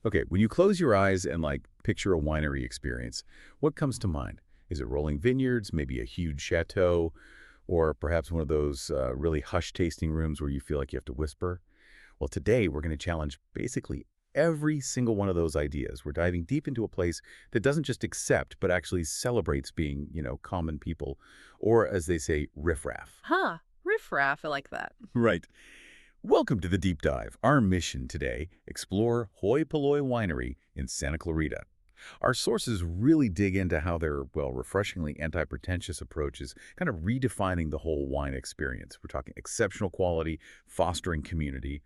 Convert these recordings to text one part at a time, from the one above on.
Okay, when you close your eyes and picture a winery experience, what comes to mind? Is it rolling vineyards, maybe a huge chateau, or perhaps one of those really hush tasting rooms where you feel like you have to whisper? Well, today we're going to challenge basically every single one of those ideas. We're diving deep into a place that doesn't just accept, but actually celebrates being, common people, or as they say, riffraff. Huh. Riff-raff, I like that. Right. Welcome to the Deep Dive. Our mission today, explore Hoi Polloi Winery in Santa Clarita. Our sources really dig into how their, refreshingly anti-pretentious approach is kind of redefining the whole wine experience. We're talking exceptional quality, fostering community,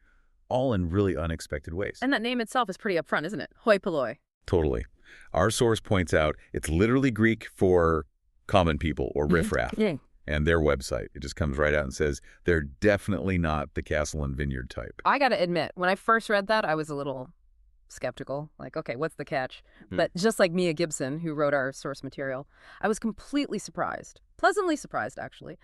all in really unexpected ways. And that name itself is pretty upfront, isn't it? Hoi Polloi. Totally. Our source points out it's literally Greek for common people or riffraff. Yeah. And their website, it just comes right out and says they're definitely not the castle and vineyard type. I gotta admit, when I first read that, I was a little skeptical. Like, okay, what's the catch? But just like Mia Gibson, who wrote our source material, I was completely surprised, pleasantly surprised, actually,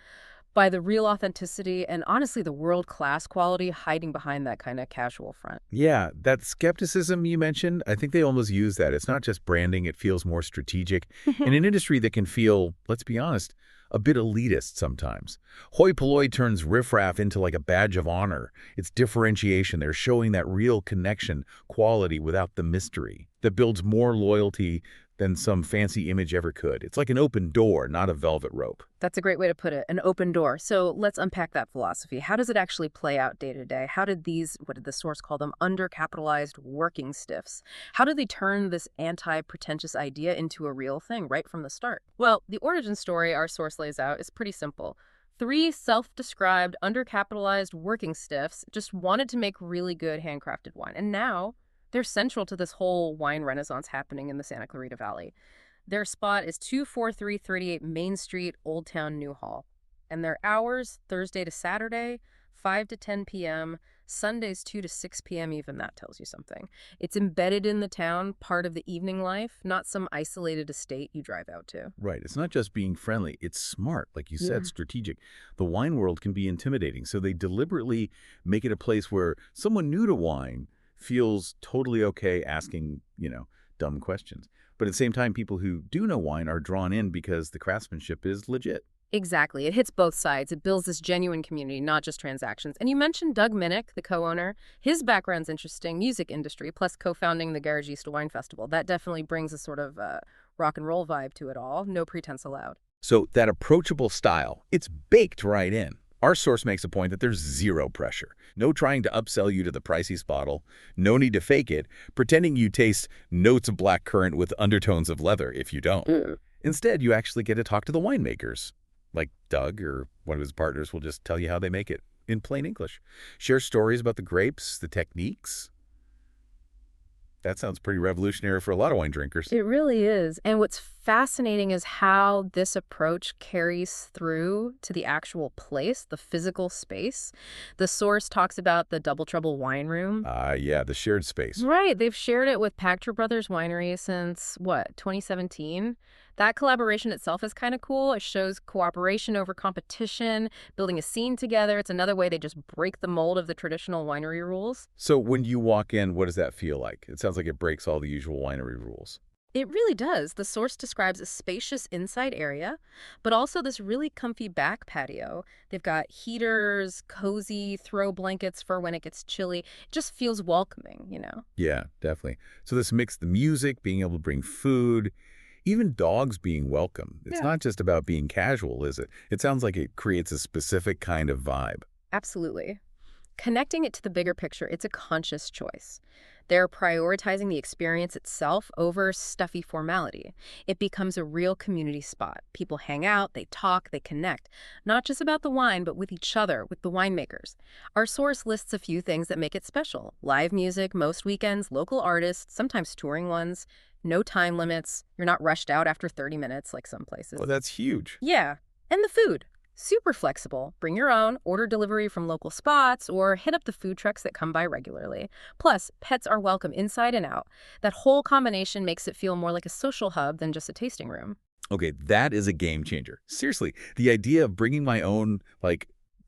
by the real authenticity and honestly the world-class quality hiding behind that kind of casual front. Yeah, that skepticism you mentioned, I think they almost use that. It's not just branding, it feels more strategic in an industry that can feel, let's be honest, a bit elitist sometimes. Hoi Polloi turns riffraff into like a badge of honor. It's differentiation. They're showing that real connection, quality without the mystery, that builds more loyalty than some fancy image ever could. It's like an open door, not a velvet rope. That's a great way to put it, an open door. So let's unpack that philosophy. How does it actually play out day to day? How did these, what did the source call them, undercapitalized working stiffs? How did they turn this anti-pretentious idea into a real thing right from the start? Well, the origin story our source lays out is pretty simple. 3 self-described undercapitalized working stiffs just wanted to make really good handcrafted wine. And now they're central to this whole wine renaissance happening in the Santa Clarita Valley. Their spot is 24338 Main Street, Old Town, Newhall. And their hours, Thursday to Saturday, 5 to 10 p.m., Sundays 2 to 6 p.m. even that tells you something. It's embedded in the town, part of the evening life, not some isolated estate you drive out to. Right. It's not just being friendly. It's smart, like you said, strategic. The wine world can be intimidating, so they deliberately make it a place where someone new to wine feels totally okay asking, dumb questions. But at the same time, people who do know wine are drawn in because the craftsmanship is legit. Exactly. It hits both sides. It builds this genuine community, not just transactions. And you mentioned Doug Minnick, the co-owner. His background's interesting, music industry, plus co-founding the Garagista Wine Festival. That definitely brings a sort of rock and roll vibe to it all. No pretense allowed. So that approachable style, it's baked right in. Our source makes a point that there's zero pressure. No trying to upsell you to the priciest bottle. No need to fake it, pretending you taste notes of blackcurrant with undertones of leather if you don't. Instead, you actually get to talk to the winemakers. Like Doug or one of his partners will just tell you how they make it in plain English. Share stories about the grapes, the techniques. That sounds pretty revolutionary for a lot of wine drinkers. It really is. And what's fascinating is how this approach carries through to the actual place, the physical space. The source talks about the Double Trouble wine room. Yeah, the shared space. Right. They've shared it with Pachter Brothers Winery since, 2017? That collaboration itself is kind of cool. It shows cooperation over competition, building a scene together. It's another way they just break the mold of the traditional winery rules. So when you walk in, what does that feel like? It sounds like it breaks all the usual winery rules. It really does. The source describes a spacious inside area, but also this really comfy back patio. They've got heaters, cozy throw blankets for when it gets chilly. It just feels welcoming, Yeah, definitely. So this mix, the music, being able to bring food, even dogs being welcome. It's not just about being casual, is it? It sounds like it creates a specific kind of vibe. Absolutely. Connecting it to the bigger picture, it's a conscious choice. They're prioritizing the experience itself over stuffy formality. It becomes a real community spot. People hang out, they talk, they connect, not just about the wine, but with each other, with the winemakers. Our source lists a few things that make it special. Live music, most weekends, local artists, sometimes touring ones, no time limits. You're not rushed out after 30 minutes like some places. Well, that's huge. Yeah. And the food. Super flexible. Bring your own, order delivery from local spots, or hit up the food trucks that come by regularly. Plus, pets are welcome inside and out. That whole combination makes it feel more like a social hub than just a tasting room. Okay, that is a game changer. Seriously, the idea of bringing my own,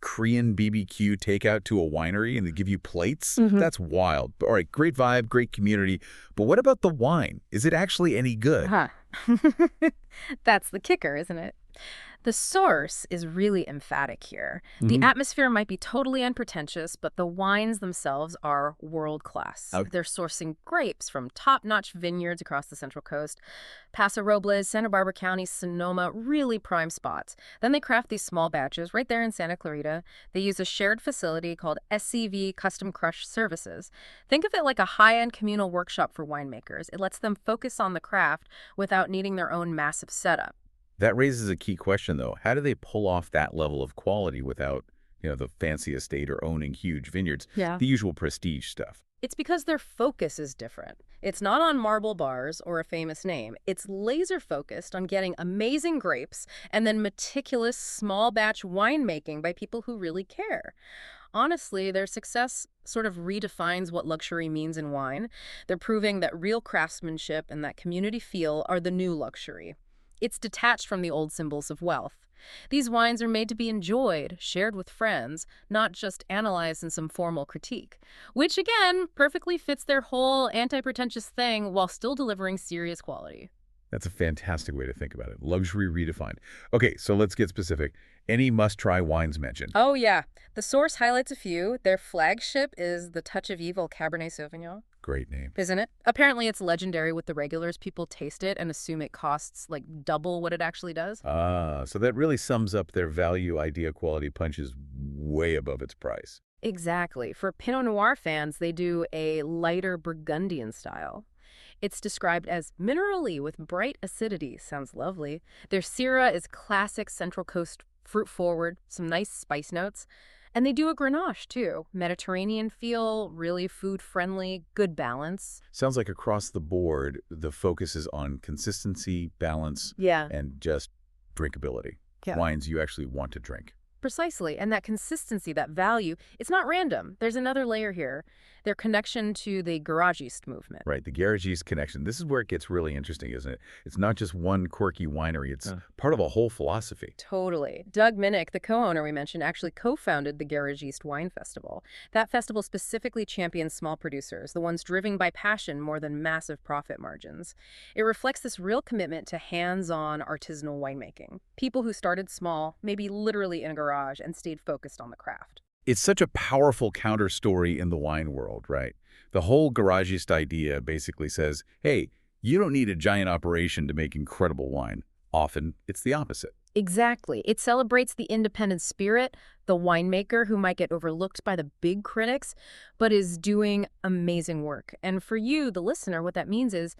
Korean BBQ takeout to a winery and they give you plates? Hmm. That's wild. All right, great vibe, great community. But what about the wine? Is it actually any good? Huh. That's the kicker, isn't it? The source is really emphatic here. The Hmm. atmosphere might be totally unpretentious, but the wines themselves are world class. Oh, They're sourcing grapes from top-notch vineyards across the Central Coast. Paso Robles, Santa Barbara County, Sonoma, really prime spots. Then they craft these small batches right there in Santa Clarita. They use a shared facility called SCV Custom Crush Services. Think of it like a high-end communal workshop for winemakers. It lets them focus on the craft without needing their own massive setup. that raises a key question, though. How do they pull off that level of quality without, the fancy estate or owning huge vineyards, Yeah. the usual prestige stuff? It's because their focus is different. It's not on marble bars or a famous name. It's laser focused on getting amazing grapes and then meticulous small batch winemaking by people who really care. Honestly, their success sort of redefines what luxury means in wine. They're proving that real craftsmanship and that community feel are the new luxury. It's detached from the old symbols of wealth. These wines are made to be enjoyed, shared with friends, not just analyzed in some formal critique, which again perfectly fits their whole anti-pretentious thing while still delivering serious quality. That's a fantastic way to think about it. Luxury redefined. Okay, so let's get specific. Any must-try wines mentioned? Oh yeah, the source highlights a few. Their flagship is the Touch of Evil Cabernet Sauvignon. Great name. Isn't it? Apparently it's legendary with the regulars. People taste it and assume it costs like double what it actually does. Ah, so that really sums up their value idea quality punches way above its price. Exactly. For Pinot Noir fans, they do a lighter Burgundian style. It's described as minerally with bright acidity. Sounds lovely. Their Syrah is classic Central Coast fruit forward, some nice spice notes. And they do a Grenache too. Mediterranean feel, really food friendly, good balance. Sounds like across the board, the focus is on consistency, balance, Yeah. and just drinkability. Yeah. Wines you actually want to drink. Precisely. And that consistency, that value, it's not random. There's another layer here. Their connection to the garagiste movement. Right, the Garagiste connection. This is where it gets really interesting, isn't it? It's not just one quirky winery. It's part of a whole philosophy. Totally. Doug Minnick, the co-owner we mentioned, actually co-founded the Garagiste Wine Festival. That festival specifically champions small producers, the ones driven by passion more than massive profit margins. It reflects this real commitment to hands-on artisanal winemaking. People who started small, maybe literally in a garage, and stayed focused on the craft. It's such a powerful counter story in the wine world, right? The whole garagist idea basically says, hey, you don't need a giant operation to make incredible wine. Often, it's the opposite. Exactly. It celebrates the independent spirit, the winemaker who might get overlooked by the big critics, but is doing amazing work. And for you, the listener, what that means is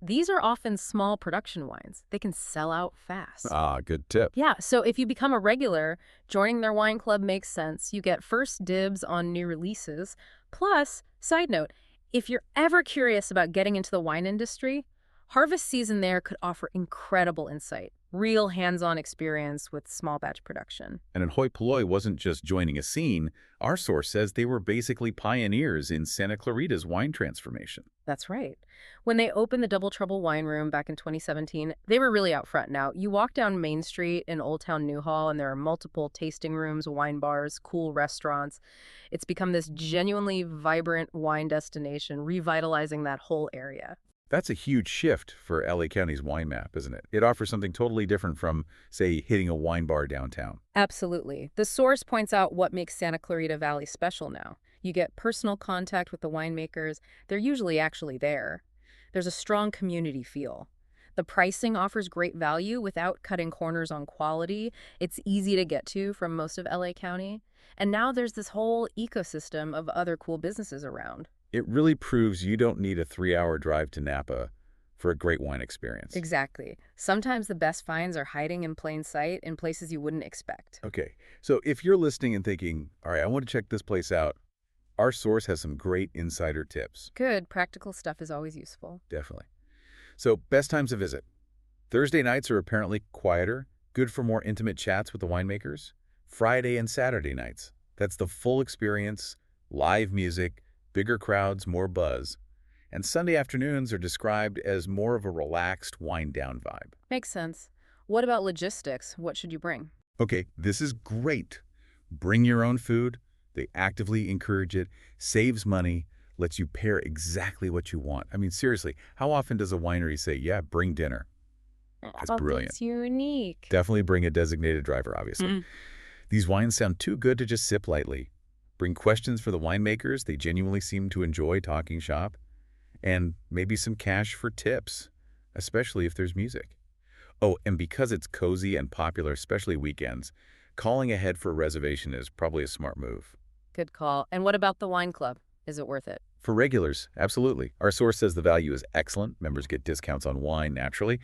these are often small production wines. They can sell out fast. Ah, good tip. Yeah, so if you become a regular, joining their wine club makes sense. You get first dibs on new releases. Plus, side note, if you're ever curious about getting into the wine industry, harvest season there could offer incredible insight, real hands-on experience with small batch production. And in Hoi Polloi wasn't just joining a scene. Our source says they were basically pioneers in Santa Clarita's wine transformation. That's right. When they opened the Double Trouble Wine Room back in 2017, they were really out front. Now, you walk down Main Street in Old Town Newhall, and there are multiple tasting rooms, wine bars, cool restaurants. It's become this genuinely vibrant wine destination, revitalizing that whole area. That's a huge shift for LA County's wine map, isn't it? It offers something totally different from, say, hitting a wine bar downtown. Absolutely. The source points out what makes Santa Clarita Valley special now. You get personal contact with the winemakers. They're usually actually there. There's a strong community feel. The pricing offers great value without cutting corners on quality. It's easy to get to from most of LA County. And now there's this whole ecosystem of other cool businesses around. It really proves you don't need a 3-hour drive to Napa for a great wine experience. Exactly. Sometimes the best finds are hiding in plain sight in places you wouldn't expect. Okay, so if you're listening and thinking, all right, I want to check this place out, our source has some great insider tips. Good. Practical stuff is always useful. Definitely. So, best times to visit. Thursday nights are apparently quieter, good for more intimate chats with the winemakers. Friday and Saturday nights. That's the full experience, live music, bigger crowds, more buzz. And Sunday afternoons are described as more of a relaxed, wind-down vibe. Makes sense. What about logistics? What should you bring? Okay, this is great. Bring your own food. They actively encourage it, saves money, lets you pair exactly what you want. I mean, seriously, how often does a winery say, yeah, bring dinner? That's Oh, brilliant. that's unique. Definitely bring a designated driver, obviously. These wines sound too good to just sip lightly. Bring questions for the winemakers. They genuinely seem to enjoy talking shop. And maybe some cash for tips, especially if there's music. Oh, and because it's cozy and popular, especially weekends, calling ahead for a reservation is probably a smart move. Good call. And what about the wine club? Is it worth it? For regulars, absolutely. Our source says the value is excellent. Members get discounts on wine, naturally,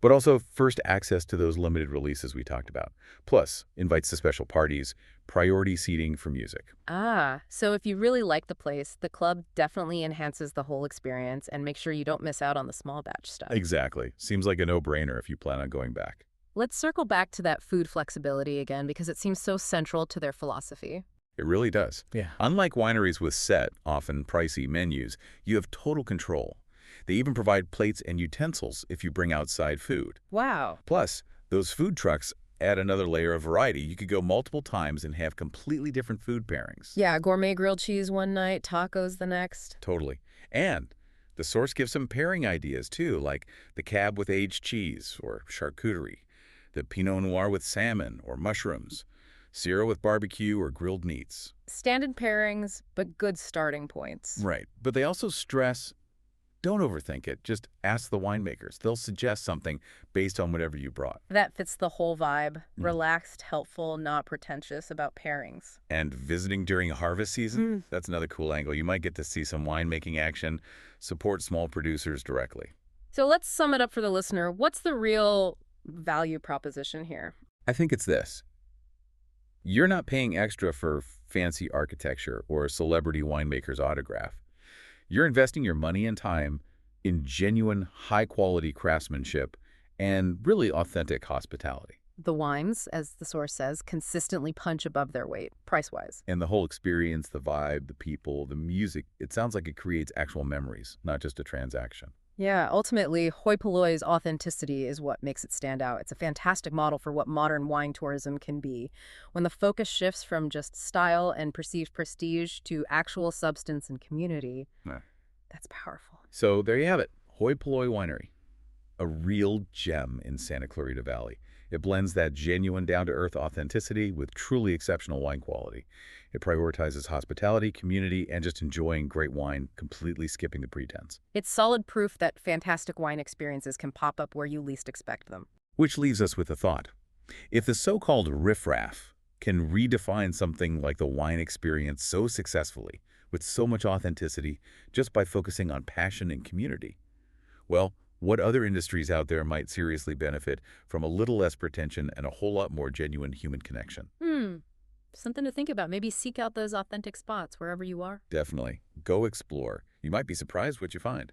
but also first access to those limited releases we talked about. Plus, invites to special parties, priority seating for music. Ah, so if you really like the place, the club definitely enhances the whole experience and make sure you don't miss out on the small batch stuff. Exactly. Seems like a no-brainer if you plan on going back. Let's circle back to that food flexibility again because it seems so central to their philosophy. It really does. Yeah. Unlike wineries with set, often pricey menus, you have total control. They even provide plates and utensils if you bring outside food. Wow. Plus, those food trucks add another layer of variety. You could go multiple times and have completely different food pairings. Yeah, gourmet grilled cheese one night, tacos the next. Totally. And the source gives some pairing ideas too, like the cab with aged cheese or charcuterie, the Pinot Noir with salmon or mushrooms, Syrah with barbecue or grilled meats. Standard pairings, but good starting points. Right. But they also stress, don't overthink it. Just ask the winemakers. They'll suggest something based on whatever you brought. That fits the whole vibe. Relaxed, helpful, not pretentious about pairings. And visiting during harvest season, that's another cool angle. You might get to see some winemaking action, support small producers directly. So let's sum it up for the listener. What's the real value proposition here? I think it's this. You're not paying extra for fancy architecture or a celebrity winemaker's autograph. You're investing your money and time in genuine, high-quality craftsmanship and really authentic hospitality. The wines, as the source says, consistently punch above their weight, price-wise. And the whole experience, the vibe, the people, the music, it sounds like it creates actual memories, not just a transaction. Yeah, ultimately, Hoi Polloi's authenticity is what makes it stand out. It's a fantastic model for what modern wine tourism can be. When the focus shifts from just style and perceived prestige to actual substance and community, that's powerful. So there you have it, Hoi Polloi Winery, a real gem in Santa Clarita Valley. It blends that genuine, down-to-earth authenticity with truly exceptional wine quality. It prioritizes hospitality, community, and just enjoying great wine, completely skipping the pretense. It's solid proof that fantastic wine experiences can pop up where you least expect them. Which leaves us with a thought. If the so-called riffraff can redefine something like the wine experience so successfully, with so much authenticity, just by focusing on passion and community, well, what other industries out there might seriously benefit from a little less pretension and a whole lot more genuine human connection? Something to think about. Maybe seek out those authentic spots wherever you are. Definitely. Go explore. You might be surprised what you find.